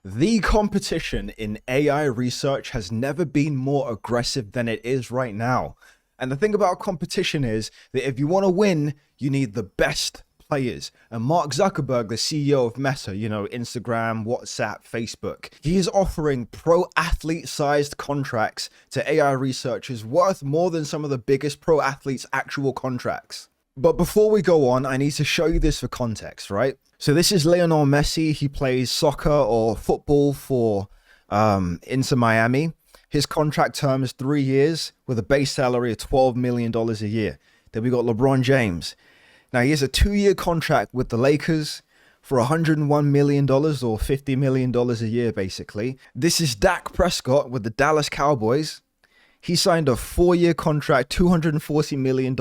The competition in AI research has never been more aggressive than it is right now. And the thing about competition is that if you want to win, you need the best players. And Mark Zuckerberg, the CEO of Meta, Instagram, WhatsApp, Facebook, he is offering pro athlete sized contracts to AI researchers worth more than some of the biggest pro athletes' actual contracts. But before we go on, I need to show you this for context, right? So this is Lionel Messi. He plays soccer or football for Inter Miami. His contract term is 3 years with a base salary of $12 million a year. Then we got LeBron James. Now he has a 2-year contract with the Lakers for $101 million or $50 million a year, basically. This is Dak Prescott with the Dallas Cowboys. He signed a 4-year contract, $240 million,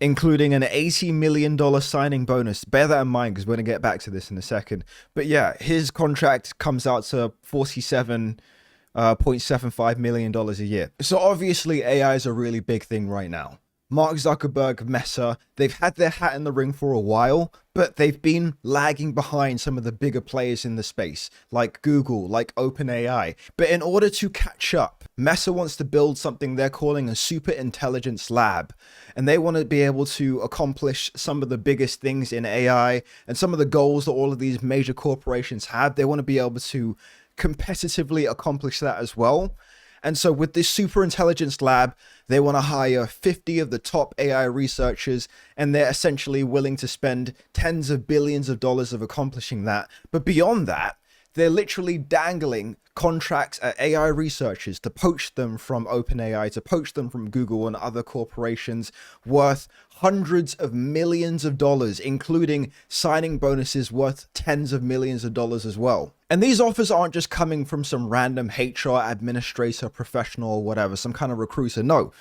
including an $80 million signing bonus. Bear that in mind because we're going to get back to this in a second. But yeah, his contract comes out to $47.75 million a year. So obviously AI is a really big thing right now. Mark Zuckerberg, Meta, they've had their hat in the ring for a while, but they've been lagging behind some of the bigger players in the space, like Google, like OpenAI. But in order to catch up, Meta wants to build something they're calling a super intelligence lab. And they want to be able to accomplish some of the biggest things in AI and some of the goals that all of these major corporations have. They want to be able to competitively accomplish that as well. And so with this super intelligence lab, they want to hire 50 of the top AI researchers, and they're essentially willing to spend tens of billions of dollars of accomplishing that. But beyond that, they're literally dangling contracts at AI researchers to poach them from OpenAI, to poach them from Google and other corporations worth hundreds of millions of dollars, including signing bonuses worth tens of millions of dollars as well. And these offers aren't just coming from some random HR administrator, professional, or whatever, some kind of recruiter. No.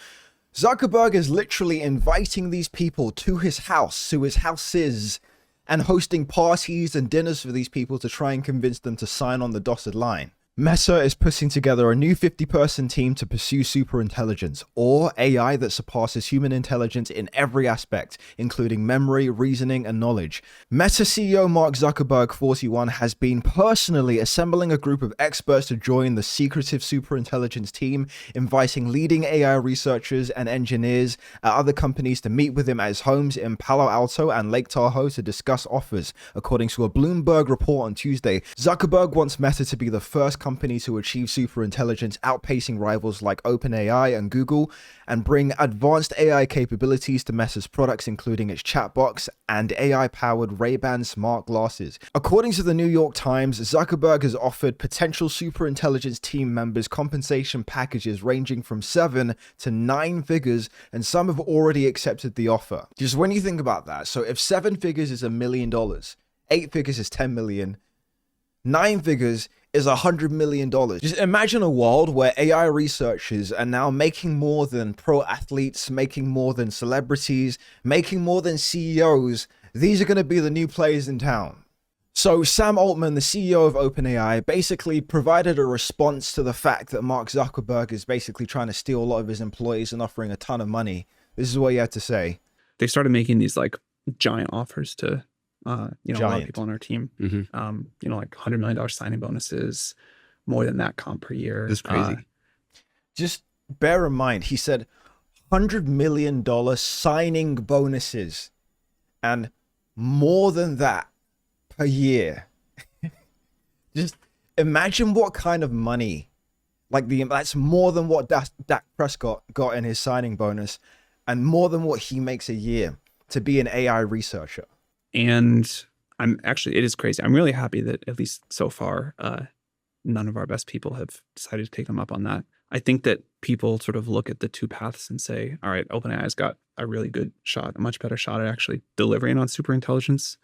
Zuckerberg is literally inviting these people to his houses, and hosting parties and dinners for these people to try and convince them to sign on the dotted line. Meta is putting together a new 50-person team to pursue superintelligence, or AI that surpasses human intelligence in every aspect, including memory, reasoning, and knowledge. Meta CEO Mark Zuckerberg, 41, has been personally assembling a group of experts to join the secretive superintelligence team, inviting leading AI researchers and engineers at other companies to meet with him at his homes in Palo Alto and Lake Tahoe to discuss offers. According to a Bloomberg report on Tuesday, Zuckerberg wants Meta to be the first company to achieve superintelligence, outpacing rivals like OpenAI and Google, and bring advanced AI capabilities to Meta's products, including its chatbots and AI-powered Ray-Ban smart glasses. According to the New York Times, Zuckerberg has offered potential superintelligence team members compensation packages ranging from 7 to 9 figures, and some have already accepted the offer. Just when you think about that, so if 7 figures is $1 million, 8 figures is 10 million, 9 figures is $100 million. Just imagine a world where AI researchers are now making more than pro athletes, making more than celebrities, making more than CEOs. These are going to be the new players in town. So Sam Altman, the CEO of OpenAI, basically provided a response to the fact that Mark Zuckerberg is basically trying to steal a lot of his employees and offering a ton of money. This is what he had to say. They started making these like giant offers to a lot of people on our team, like $100 million signing bonuses, more than that comp per year. That's crazy. Just bear in mind, he said $100 million signing bonuses and more than that per year. Just imagine what kind of money, that's more than what Dak Prescott got in his signing bonus and more than what he makes a year to be an AI researcher. And it is crazy. I'm really happy that at least so far, none of our best people have decided to take them up on that. I think that people sort of look at the two paths and say, all right, OpenAI's got a really good shot, a much better shot at actually delivering on superintelligence,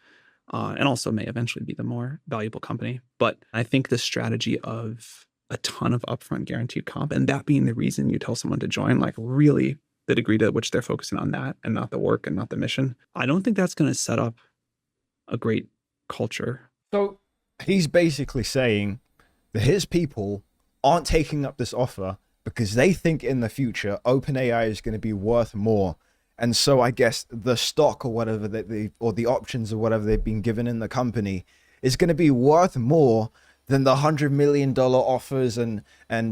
and also may eventually be the more valuable company. But I think the strategy of a ton of upfront guaranteed comp, and that being the reason you tell someone to join, like really the degree to which they're focusing on that and not the work and not the mission, I don't think that's going to set up a great culture. So he's basically saying that his people aren't taking up this offer because they think in the future OpenAI is going to be worth more. And so I guess the stock or whatever or the options or whatever they've been given in the company is going to be worth more than the $100 million offers and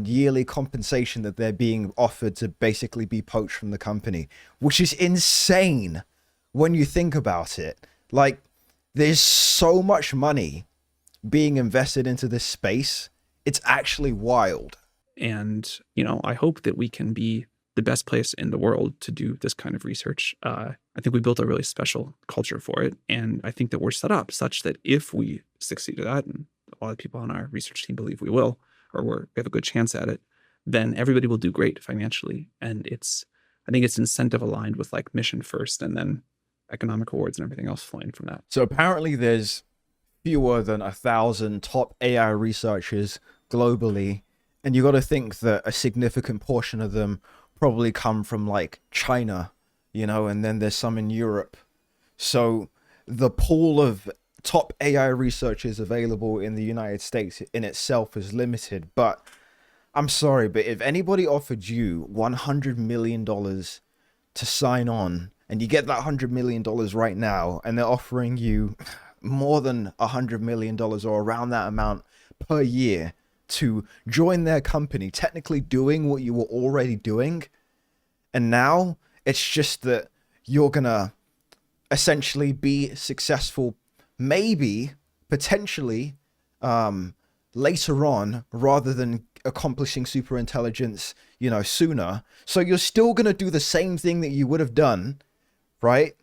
yearly compensation that they're being offered to basically be poached from the company, which is insane when you think about it. Like, there's so much money being invested into this space. It's actually wild. And, I hope that we can be the best place in the world to do this kind of research. I think we built a really special culture for it. And I think that we're set up such that if we succeed at that, and a lot of people on our research team believe we will, or we have a good chance at it, then everybody will do great financially. And I think it's incentive aligned with like mission first and then economic rewards and everything else flowing from that. So apparently there's fewer than 1,000 top AI researchers globally. And you got to think that a significant portion of them probably come from like China, and then there's some in Europe. So the pool of top AI researchers available in the United States in itself is limited. But I'm sorry, but if anybody offered you $100 million to sign on, and you get that $100 million right now, and they're offering you more than $100 million or around that amount per year to join their company, technically doing what you were already doing, and now it's just that you're gonna essentially be successful, maybe potentially later on, rather than accomplishing super intelligence sooner. So you're still gonna do the same thing that you would have done, right?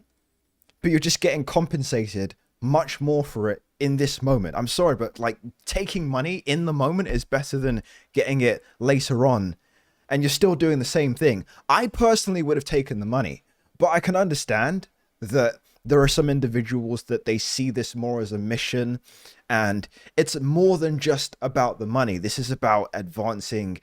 But you're just getting compensated much more for it in this moment. I'm sorry, but like, taking money in the moment is better than getting it later on, and you're still doing the same thing. I personally would have taken the money, but I can understand that there are some individuals that they see this more as a mission, and it's more than just about the money. This is about advancing,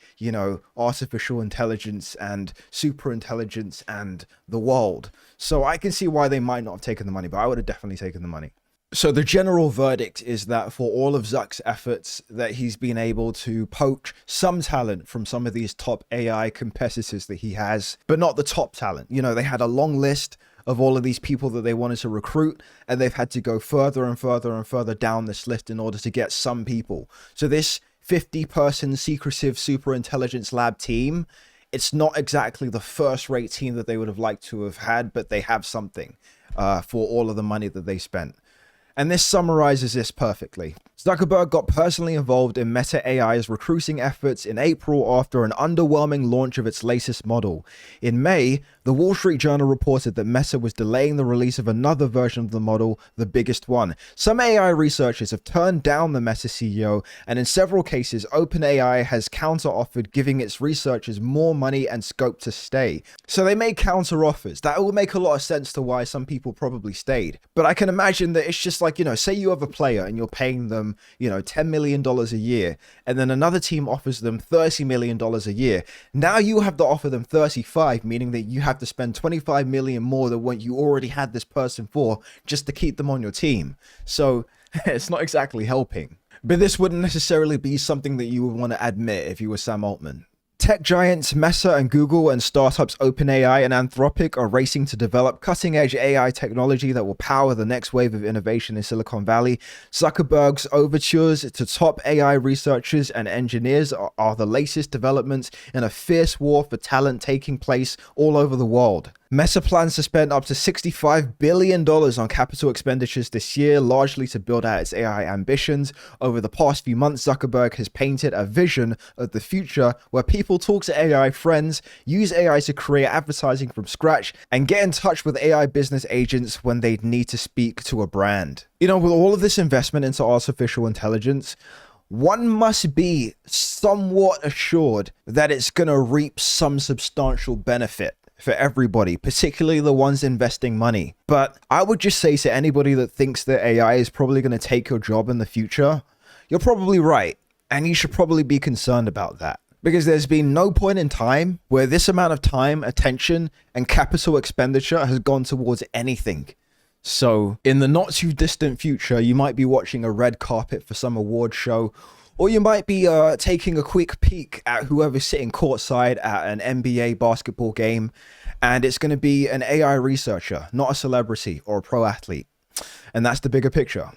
artificial intelligence and super intelligence and the world. So I can see why they might not have taken the money, but I would have definitely taken the money. So the general verdict is that for all of Zuck's efforts, that he's been able to poach some talent from some of these top AI competitors that he has, but not the top talent. They had a long list of all of these people that they wanted to recruit, and they've had to go further and further and further down this list in order to get some people. So this 50-person secretive super intelligence lab team, it's not exactly the first-rate team that they would have liked to have had, but they have something for all of the money that they spent. And this summarizes this perfectly. Zuckerberg got personally involved in Meta AI's recruiting efforts in April after an underwhelming launch of its latest model. In May, the Wall Street Journal reported that Meta was delaying the release of another version of the model, the biggest one. Some AI researchers have turned down the Meta CEO, and in several cases, OpenAI has counter-offered, giving its researchers more money and scope to stay. So they made counter-offers. That will make a lot of sense to why some people probably stayed. But I can imagine that it's just like, say you have a player and you're paying them, $10 million a year, and then another team offers them $30 million a year. Now you have to offer them 35, meaning that you have to spend 25 million more than what you already had this person for just to keep them on your team. So it's not exactly helping. But this wouldn't necessarily be something that you would want to admit if you were Sam Altman. Tech giants Meta and Google and startups OpenAI and Anthropic are racing to develop cutting-edge AI technology that will power the next wave of innovation in Silicon Valley. Zuckerberg's overtures to top AI researchers and engineers are the latest developments in a fierce war for talent taking place all over the world. Meta plans to spend up to $65 billion on capital expenditures this year, largely to build out its AI ambitions. Over the past few months, Zuckerberg has painted a vision of the future where people talk to AI friends, use AI to create advertising from scratch, and get in touch with AI business agents when they need to speak to a brand. With all of this investment into artificial intelligence, one must be somewhat assured that it's going to reap some substantial benefit for everybody, particularly the ones investing money. But I would just say to anybody that thinks that AI is probably going to take your job in the future, you're probably right. And you should probably be concerned about that. Because there's been no point in time where this amount of time, attention, and capital expenditure has gone towards anything. So in the not too distant future, you might be watching a red carpet for some award show, or you might be taking a quick peek at whoever's sitting courtside at an NBA basketball game, and it's going to be an AI researcher, not a celebrity or a pro athlete. And that's the bigger picture.